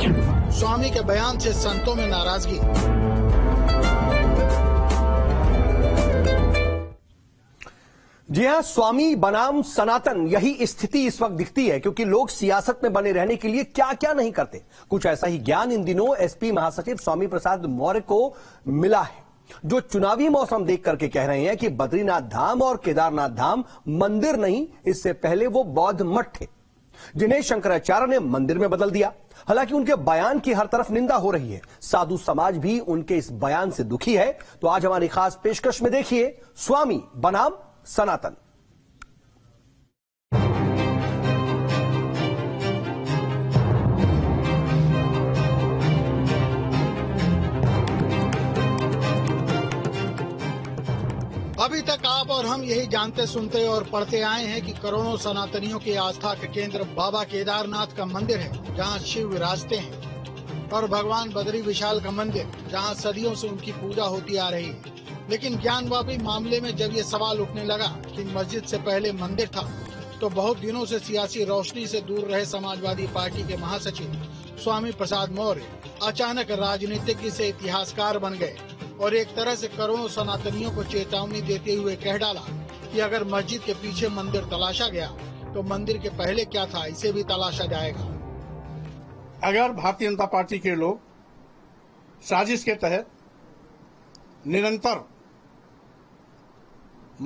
स्वामी के बयान से संतों में नाराजगी। जी हां, स्वामी बनाम सनातन, यही स्थिति इस वक्त दिखती है, क्योंकि लोग सियासत में बने रहने के लिए क्या क्या नहीं करते। कुछ ऐसा ही ज्ञान इन दिनों एसपी महासचिव स्वामी प्रसाद मौर्य को मिला है, जो चुनावी मौसम देख करके कह रहे हैं कि बद्रीनाथ धाम और केदारनाथ धाम मंदिर नहीं, इससे पहले वो बौद्ध मठ थे, जिन्हें शंकराचार्य ने मंदिर में बदल दिया। हालांकि उनके बयान की हर तरफ निंदा हो रही है। साधु समाज भी उनके इस बयान से दुखी है। तो आज हमारी खास पेशकश में देखिए, स्वामी बनाम सनातन। अभी तक आप और हम यही जानते, सुनते और पढ़ते आए हैं कि करोड़ों सनातनियों की आस्था के केंद्र बाबा केदारनाथ का मंदिर है, जहां शिव विराजते हैं, और भगवान बद्री विशाल का मंदिर, जहां सदियों से उनकी पूजा होती आ रही है। लेकिन ज्ञानवापी मामले में जब ये सवाल उठने लगा कि मस्जिद से पहले मंदिर था, तो बहुत दिनों से सियासी रोशनी से दूर रहे समाजवादी पार्टी के महासचिव स्वामी प्रसाद मौर्य अचानक राजनीतिज्ञ से इतिहासकार बन गए और एक तरह से करोड़ों सनातनियों को चेतावनी देते हुए कह डाला कि अगर मस्जिद के पीछे मंदिर तलाशा गया तो मंदिर के पहले क्या था, इसे भी तलाशा जाएगा। अगर भारतीय जनता पार्टी के लोग साजिश के तहत निरंतर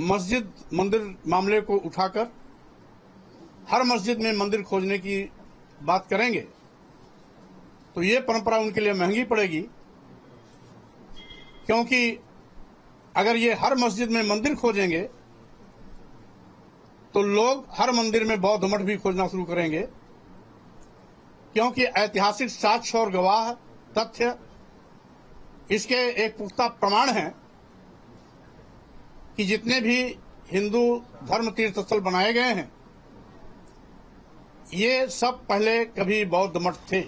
मस्जिद मंदिर मामले को उठाकर हर मस्जिद में मंदिर खोजने की बात करेंगे, तो ये परंपरा उनके लिए महंगी पड़ेगी। क्योंकि अगर ये हर मस्जिद में मंदिर खोजेंगे तो लोग हर मंदिर में बौद्ध मठ भी खोजना शुरू करेंगे, क्योंकि ऐतिहासिक साक्ष्य और गवाह तथ्य इसके एक पुख्ता प्रमाण हैं कि जितने भी हिंदू धर्म तीर्थ स्थल बनाए गए हैं, ये सब पहले कभी बौद्ध मठ थे।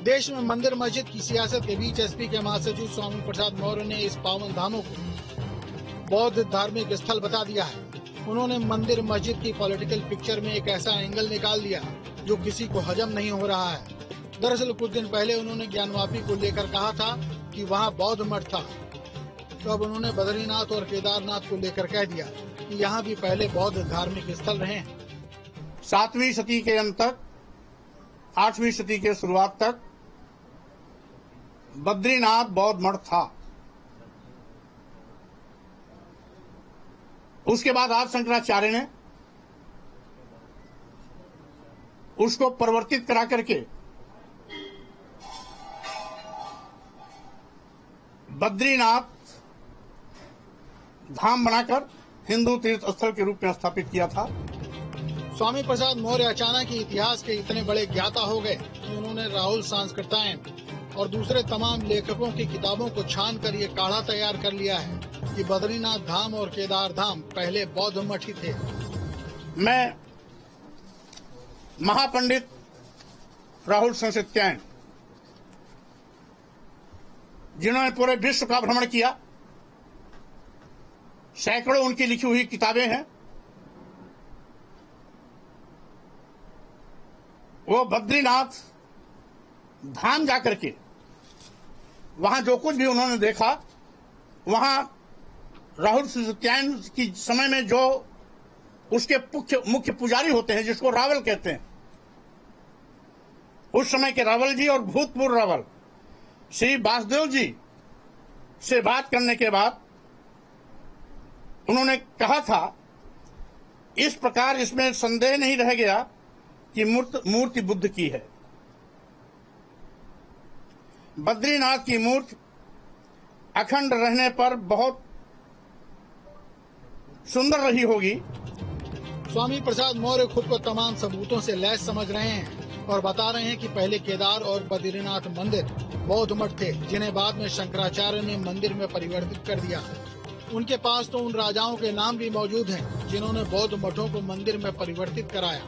देश में मंदिर मस्जिद की सियासत के बीच एसपी के महासचिव स्वामी प्रसाद मौर्य ने इस पावन धामों को बौद्ध धार्मिक स्थल बता दिया है। उन्होंने मंदिर मस्जिद की पॉलिटिकल पिक्चर में एक ऐसा एंगल निकाल दिया जो किसी को हजम नहीं हो रहा है। दरअसल कुछ दिन पहले उन्होंने ज्ञानवापी को लेकर कहा था कि वहाँ बौद्ध मठ था, तो अब उन्होंने बद्रीनाथ और केदारनाथ को लेकर कह दिया कि यहाँ भी पहले बौद्ध धार्मिक स्थल रहे हैं। 7वीं सदी के अंत तक 8वीं सदी के शुरुआत तक बद्रीनाथ बौद्ध मठ था। उसके बाद आज शंकराचार्य ने उसको परिवर्तित करा करके बद्रीनाथ धाम बनाकर हिंदू तीर्थ स्थल के रूप में स्थापित किया था। स्वामी प्रसाद मौर्य अचानक ही इतिहास के इतने बड़े ज्ञाता हो गए कि उन्होंने राहुल सांस्कृतायन और दूसरे तमाम लेखकों की किताबों को छान कर ये काढ़ा तैयार कर लिया है कि बद्रीनाथ धाम और केदार धाम पहले बौद्ध मठ ही थे। मैं महापंडित राहुल सांस्कृतायन, जिन्होंने पूरे विश्व का भ्रमण किया, सैकड़ों उनकी लिखी हुई किताबें हैं, वो बद्रीनाथ धाम जाकर के वहां जो कुछ भी उन्होंने देखा, वहां राहुल सांस्कृतायन की समय में जो उसके मुख्य पुजारी होते हैं, जिसको रावल कहते हैं, उस समय के रावल जी और भूतपूर्व रावल श्री वासुदेव जी से बात करने के बाद उन्होंने कहा था, इस प्रकार इसमें संदेह नहीं रह गया कि मूर्ति बुद्ध की है। बद्रीनाथ की मूर्ति अखंड रहने पर बहुत सुंदर रही होगी। स्वामी प्रसाद मौर्य खुद को तमाम सबूतों से लैस समझ रहे हैं और बता रहे हैं कि पहले केदार और बद्रीनाथ मंदिर बौद्ध मठ थे, जिन्हें बाद में शंकराचार्य ने मंदिर में परिवर्तित कर दिया। उनके पास तो उन राजाओं के नाम भी मौजूद हैं जिन्होंने बौद्ध मठों को मंदिर में परिवर्तित कराया।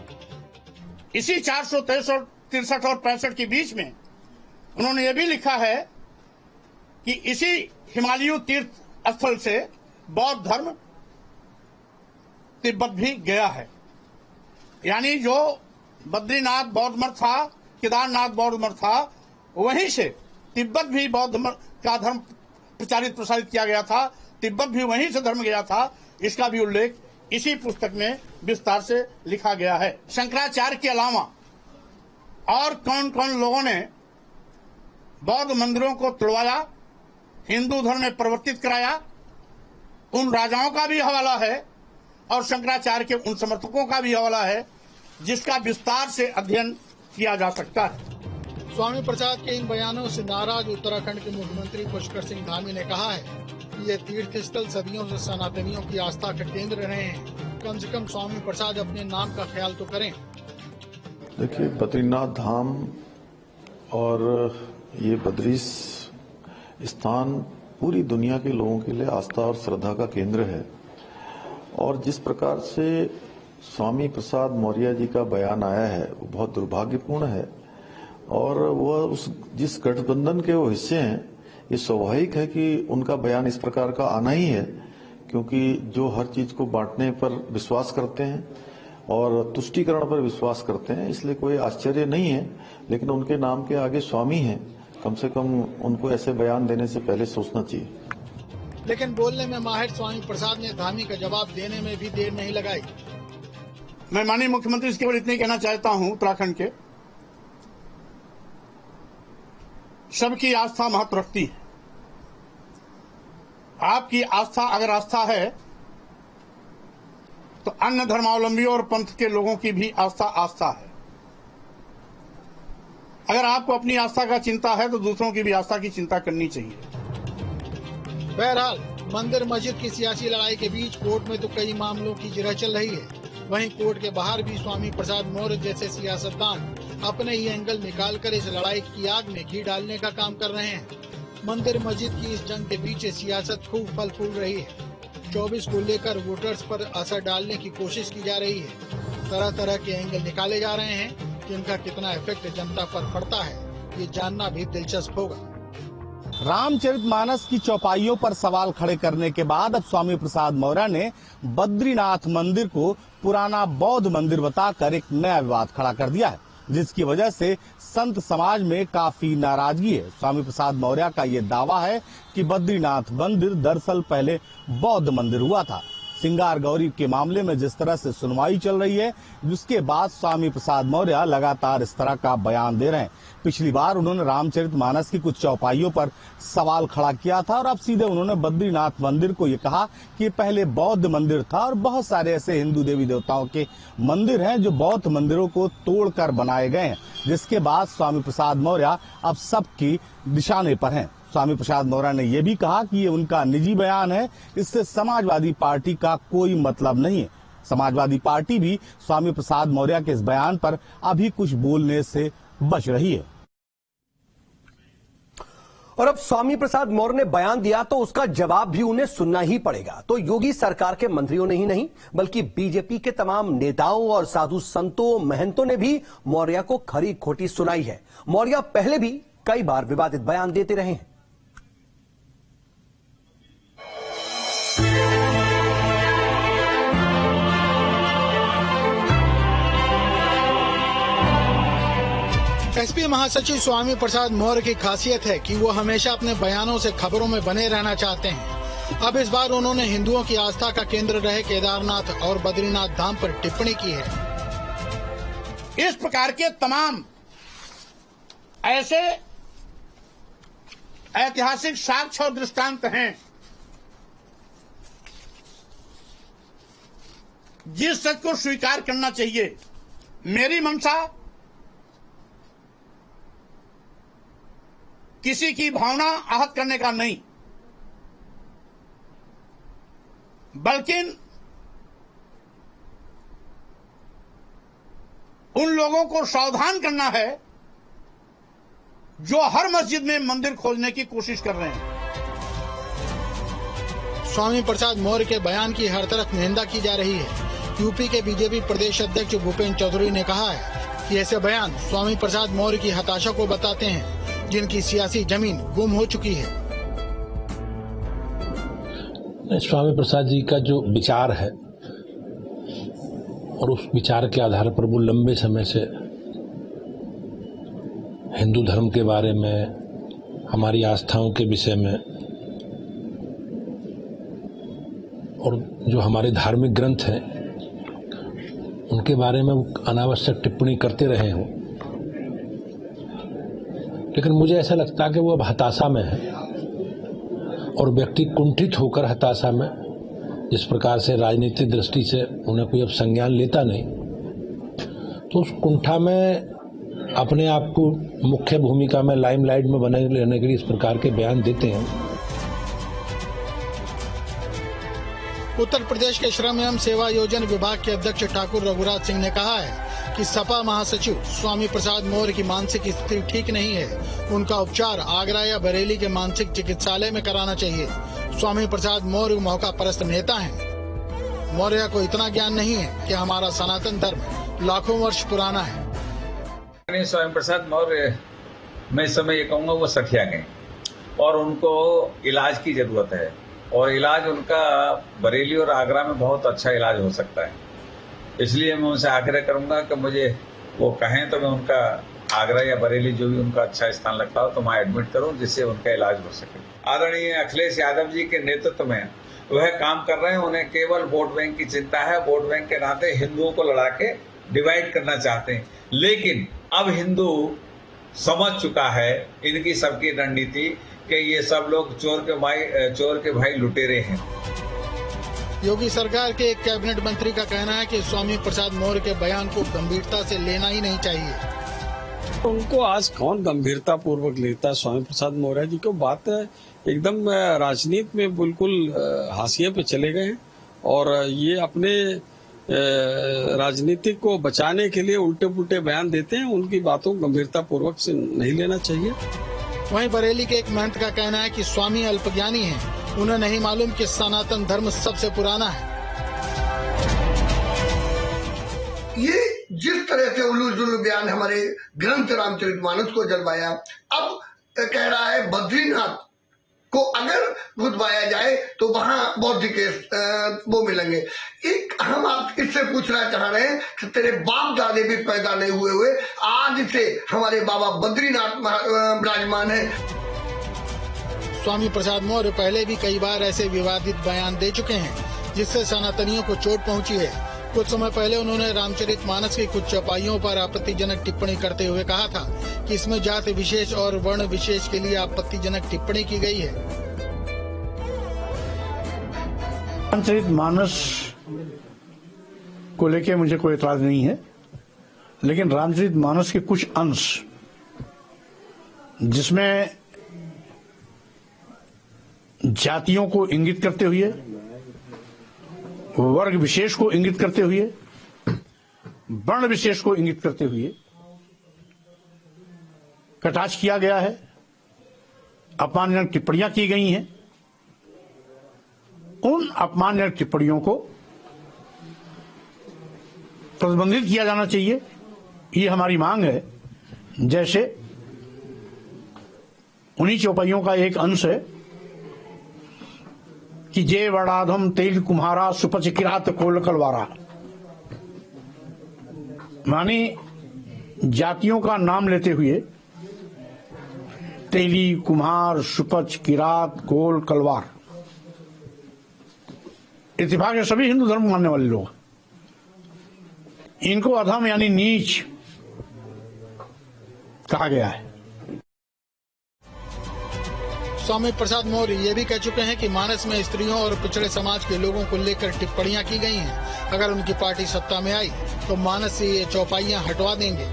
इसी 463 और 65 के बीच में उन्होंने ये भी लिखा है कि इसी हिमालयी तीर्थ स्थल से बौद्ध धर्म तिब्बत भी गया है। यानी जो बद्रीनाथ बौद्ध मठ था, केदारनाथ बौद्ध मठ था, वहीं से तिब्बत भी बौद्ध मठ का धर्म प्रचारित प्रसारित किया गया था, तिब्बत भी वहीं से धर्म गया था। इसका भी उल्लेख इसी पुस्तक में विस्तार से लिखा गया है। शंकराचार्य के अलावा और कौन कौन लोगों ने बौद्ध मंदिरों को तोड़वाया, हिंदू धर्म में परिवर्तित कराया, उन राजाओं का भी हवाला है और शंकराचार्य के उन समर्थकों का भी हवाला है, जिसका विस्तार से अध्ययन किया जा सकता है। स्वामी प्रसाद के इन बयानों से नाराज उत्तराखंड के मुख्यमंत्री पुष्कर सिंह धामी ने कहा है कि ये तीर्थ स्थल सदियों से सनातनियों की आस्था के केंद्र रहे हैं। कम से कम स्वामी प्रसाद अपने नाम का ख्याल तो करें। देखिए, बद्रीनाथ धाम और ये बद्री स्थान पूरी दुनिया के लोगों के लिए आस्था और श्रद्धा का केंद्र है। और जिस प्रकार से स्वामी प्रसाद मौर्य जी का बयान आया है वो बहुत दुर्भाग्यपूर्ण है। और वह जिस गठबंधन के वो हिस्से हैं, ये स्वाभाविक है कि उनका बयान इस प्रकार का आना ही है, क्योंकि जो हर चीज को बांटने पर विश्वास करते हैं और तुष्टीकरण पर विश्वास करते हैं, इसलिए कोई आश्चर्य नहीं है। लेकिन उनके नाम के आगे स्वामी हैं, कम से कम उनको ऐसे बयान देने से पहले सोचना चाहिए। लेकिन बोलने में माहिर स्वामी प्रसाद ने धामी का जवाब देने में भी देर नहीं लगाई। मैं माननीय मुख्यमंत्री से केवल इतना ही कहना चाहता हूं, उत्तराखंड के सबकी आस्था महत्व रखती है। आपकी आस्था अगर आस्था है तो अन्य धर्मावलंबियों और पंथ के लोगों की भी आस्था आस्था है। अगर आपको अपनी आस्था का चिंता है तो दूसरों की भी आस्था की चिंता करनी चाहिए। बहरहाल मंदिर मस्जिद की सियासी लड़ाई के बीच कोर्ट में तो कई मामलों की जिरह चल रही है, वहीं कोर्ट के बाहर भी स्वामी प्रसाद मौर्य जैसे सियासतदान अपने ही एंगल निकालकर इस लड़ाई की आग में घी डालने का काम कर रहे हैं। मंदिर मस्जिद की इस जंग के पीछे सियासत खूब फल फूल रही है। 24 को लेकर वोटर्स पर असर डालने की कोशिश की जा रही है। तरह तरह के एंगल निकाले जा रहे हैं कि इनका कितना इफेक्ट जनता पर पड़ता है, ये जानना भी दिलचस्प होगा। रामचरितमानस की चौपाइयों पर सवाल खड़े करने के बाद अब स्वामी प्रसाद मौर्य ने बद्रीनाथ मंदिर को पुराना बौद्ध मंदिर बताकर एक नया विवाद खड़ा कर दिया है, जिसकी वजह से संत समाज में काफी नाराजगी है। स्वामी प्रसाद मौर्य का ये दावा है कि बद्रीनाथ मंदिर दरअसल पहले बौद्ध मंदिर हुआ था। सिंगार गौरी के मामले में जिस तरह से सुनवाई चल रही है, जिसके बाद स्वामी प्रसाद मौर्य लगातार इस तरह का बयान दे रहे हैं। पिछली बार उन्होंने रामचरितमानस की कुछ चौपाइयों पर सवाल खड़ा किया था और अब सीधे उन्होंने बद्रीनाथ मंदिर को ये कहा कि पहले बौद्ध मंदिर था और बहुत सारे ऐसे हिंदू देवी देवताओं के मंदिर हैं जो बौद्ध मंदिरों को तोड़कर बनाए गए हैं, जिसके बाद स्वामी प्रसाद मौर्य अब सबकी निशाने पर हैं। स्वामी प्रसाद मौर्य ने यह भी कहा कि ये उनका निजी बयान है, इससे समाजवादी पार्टी का कोई मतलब नहीं है। समाजवादी पार्टी भी स्वामी प्रसाद मौर्य के इस बयान पर अभी कुछ बोलने से बच रही है। और अब स्वामी प्रसाद मौर्य ने बयान दिया तो उसका जवाब भी उन्हें सुनना ही पड़ेगा। तो योगी सरकार के मंत्रियों ने ही नहीं बल्कि बीजेपी के तमाम नेताओं और साधु संतों महंतों ने भी मौर्य को खरी खोटी सुनाई है। मौर्य पहले भी कई बार विवादित बयान देते रहे हैं। एसपी महासचिव स्वामी प्रसाद मौर्य की खासियत है कि वो हमेशा अपने बयानों से खबरों में बने रहना चाहते हैं। अब इस बार उन्होंने हिंदुओं की आस्था का केंद्र रहे केदारनाथ और बद्रीनाथ धाम पर टिप्पणी की है। इस प्रकार के तमाम ऐसे ऐतिहासिक साक्ष्य और दृष्टांत हैं जिस सच को स्वीकार करना चाहिए। मेरी मंशा किसी की भावना आहत करने का नहीं, बल्कि उन लोगों को सावधान करना है जो हर मस्जिद में मंदिर खोजने की कोशिश कर रहे हैं। स्वामी प्रसाद मौर्य के बयान की हर तरफ निंदा की जा रही है। यूपी के बीजेपी प्रदेश अध्यक्ष भूपेन्द्र चौधरी ने कहा है कि ऐसे बयान स्वामी प्रसाद मौर्य की हताशा को बताते हैं, जिनकी सियासी जमीन गुम हो चुकी है। स्वामी प्रसाद जी का जो विचार है और उस विचार के आधार पर वो लंबे समय से हिंदू धर्म के बारे में, हमारी आस्थाओं के विषय में और जो हमारे धार्मिक ग्रंथ हैं उनके बारे में अनावश्यक टिप्पणी करते रहे हों। लेकिन मुझे ऐसा लगता है कि वो अब हताशा में है और व्यक्ति कुंठित होकर हताशा में, जिस प्रकार से राजनीतिक दृष्टि से उन्हें कोई अब संज्ञान लेता नहीं, तो उस कुंठा में अपने आप को मुख्य भूमिका में लाइमलाइट में बने रहने के लिए इस प्रकार के बयान देते हैं। उत्तर प्रदेश के श्रम एवं सेवा योजन विभाग के अध्यक्ष ठाकुर रघुराज सिंह ने कहा है कि सपा महासचिव स्वामी प्रसाद मौर्य की मानसिक स्थिति ठीक नहीं है। उनका उपचार आगरा या बरेली के मानसिक चिकित्सालय में कराना चाहिए। स्वामी प्रसाद मौर्य मौका परस्त नेता हैं। मौर्य को इतना ज्ञान नहीं है कि हमारा सनातन धर्म लाखों वर्ष पुराना है। स्वामी प्रसाद मौर्य, मैं इस समय ये कहूँगा वो सठिया गए और उनको इलाज की जरूरत है और इलाज उनका बरेली और आगरा में बहुत अच्छा इलाज हो सकता है। इसलिए मैं उनसे आग्रह करूंगा कि मुझे वो कहें तो मैं उनका आगरा या बरेली जो भी उनका अच्छा स्थान लगता हो तो मैं एडमिट करूं, जिससे उनका इलाज हो सके। आदरणीय अखिलेश यादव जी के नेतृत्व में वह काम कर रहे हैं। उन्हें केवल वोट बैंक की चिंता है। वोट बैंक के नाते हिंदुओं को लड़ा के डिवाइड करना चाहते हैं। लेकिन अब हिंदू समझ चुका है इनकी सबकी रणनीति कि ये सब लोग चोर के भाई लुटेरे हैं। योगी सरकार के एक कैबिनेट मंत्री का कहना है कि स्वामी प्रसाद मौर्य के बयान को गंभीरता से लेना ही नहीं चाहिए। उनको आज कौन गंभीरता पूर्वक लेता है? स्वामी प्रसाद मौर्य जी को बात एकदम राजनीति में बिल्कुल हाशिए पे चले गए हैं और ये अपने राजनीति को बचाने के लिए उल्टे पुल्टे बयान देते हैं। उनकी बातों को गंभीरता पूर्वक से नहीं लेना चाहिए। वहीं बरेली के एक महंत का कहना है कि स्वामी अल्पज्ञानी हैं। उन्हें नहीं मालूम कि सनातन धर्म सबसे पुराना है। ये जिस तरह से उल्लू जुल्लू बयान हमारे ग्रंथ रामचरितमानस को जलवाया, अब कह रहा है बद्रीनाथ को अगर गुदवाया जाए तो वहां बौद्ध के वो मिलेंगे। एक हम आप इससे पूछना चाह रहे हैं कि तेरे बाप दादे भी पैदा नहीं हुए आज से हमारे बाबा बद्रीनाथ विराजमान है। स्वामी प्रसाद मौर्य पहले भी कई बार ऐसे विवादित बयान दे चुके हैं जिससे सनातनियों को चोट पहुंची है। कुछ समय पहले उन्होंने रामचरितमानस की कुछ चौपाइयों पर आपत्तिजनक टिप्पणी करते हुए कहा था कि इसमें जाति विशेष और वर्ण विशेष के लिए आपत्तिजनक टिप्पणी की गई है। रामचरितमानस को लेकर मुझे कोई एतराज नहीं है, लेकिन रामचरितमानस के कुछ अंश जिसमें जातियों को इंगित करते हुए, वर्ग विशेष को इंगित करते हुए, वर्ण विशेष को इंगित करते हुए कटाक्ष किया गया है, अपमानजनक टिप्पणियां की गई हैं। उन अपमानजनक टिप्पणियों को प्रतिबंधित किया जाना चाहिए, ये हमारी मांग है। जैसे उन्हीं चौपाइयों का एक अंश है कि जे वड़ाधम तेल कुम्हारा सुपच किरात कोल कलवारा, माने जातियों का नाम लेते हुए तेली, कुम्हार, सुपच, किरात, कोल, कलवार, इत्तेफाक है सभी हिंदू धर्म मानने वाले लोग, इनको अधम यानी नीच कहा गया है। स्वामी प्रसाद मौर्य ये भी कह चुके हैं कि मानस में स्त्रियों और पिछड़े समाज के लोगों को लेकर टिप्पणियां की गई हैं। अगर उनकी पार्टी सत्ता में आई तो मानस से ये चौपाइयां हटवा देंगे।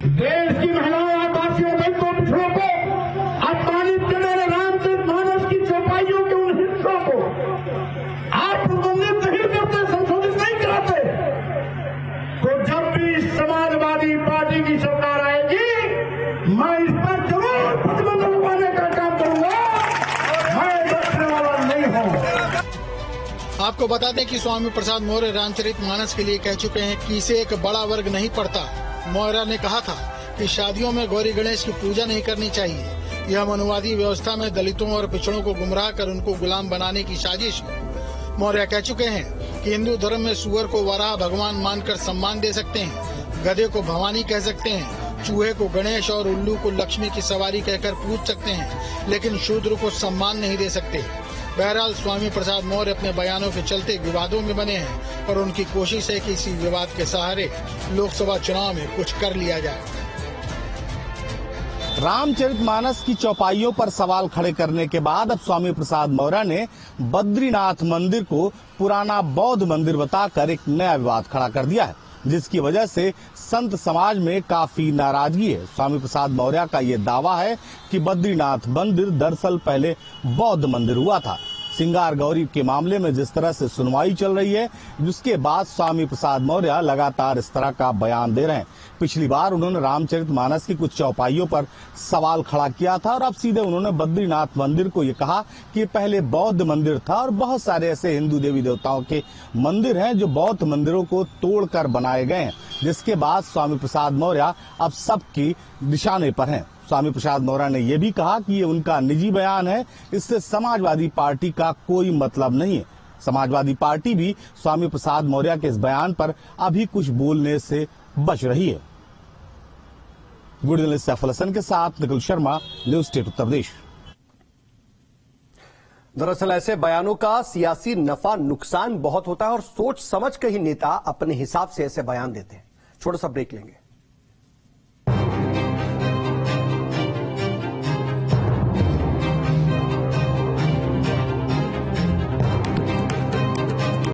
देश की महिलाओं आदिवासियों पिछड़ों को अपमानित करने वाले रामचरितमानस की चौपाइयों के उन हिस्सों को आप प्रतिबंधित नहीं करते, संशोधित नहीं कराते, तो जब भी समाजवादी पार्टी की सरकार आएगी मैं इस पर जरूर प्रतिबंध लगाने का काम करूंगा। मैं बचने वाला नहीं हूं। आपको बता दें कि स्वामी प्रसाद मौर्य रामचरितमानस के लिए कह चुके हैं कि इसे एक बड़ा वर्ग नहीं पड़ता। मौर्य ने कहा था कि शादियों में गौरी गणेश की पूजा नहीं करनी चाहिए। यह मनुवादी व्यवस्था में दलितों और पिछड़ों को गुमराह कर उनको गुलाम बनाने की साजिश है। मौर्य कह चुके हैं कि हिंदू धर्म में सुअर को वराह भगवान मानकर सम्मान दे सकते हैं, गधे को भवानी कह सकते हैं, चूहे को गणेश और उल्लू को लक्ष्मी की सवारी कहकर पूछ सकते हैं, लेकिन शूद्र को सम्मान नहीं दे सकते। बहरहाल स्वामी प्रसाद मौर्य अपने बयानों के चलते विवादों में बने हैं और उनकी कोशिश है कि इसी विवाद के सहारे लोकसभा चुनाव में कुछ कर लिया जाए। रामचरितमानस की चौपाइयों पर सवाल खड़े करने के बाद अब स्वामी प्रसाद मौर्य ने बद्रीनाथ मंदिर को पुराना बौद्ध मंदिर बताकर एक नया विवाद खड़ा कर दिया है, जिसकी वजह से संत समाज में काफी नाराजगी है। स्वामी प्रसाद मौर्य का ये दावा है कि बद्रीनाथ मंदिर दरअसल पहले बौद्ध मंदिर हुआ था। सिंगार गौरी के मामले में जिस तरह से सुनवाई चल रही है, जिसके बाद स्वामी प्रसाद मौर्य लगातार इस तरह का बयान दे रहे हैं। पिछली बार उन्होंने रामचरितमानस की कुछ चौपाइयों पर सवाल खड़ा किया था और अब सीधे उन्होंने बद्रीनाथ मंदिर को ये कहा कि पहले बौद्ध मंदिर था और बहुत सारे ऐसे हिंदू देवी देवताओं के मंदिर हैं जो बौद्ध मंदिरों को तोड़कर बनाए गए हैं, जिसके बाद स्वामी प्रसाद मौर्य अब सबकी निशाने पर हैं। स्वामी प्रसाद मौर्य ने यह भी कहा कि ये उनका निजी बयान है, इससे समाजवादी पार्टी का कोई मतलब नहीं है। समाजवादी पार्टी भी स्वामी प्रसाद मौर्य के इस बयान पर अभी कुछ बोलने से बच रही है। वीडियो जर्नलिस्ट सैफुल हसन के साथ निखिल शर्मा, न्यूज स्टेट उत्तर प्रदेश। दरअसल ऐसे बयानों का सियासी नफा नुकसान बहुत होता है और सोच समझ के ही नेता अपने हिसाब से ऐसे बयान देते हैं। छोटा सा ब्रेक लेंगे।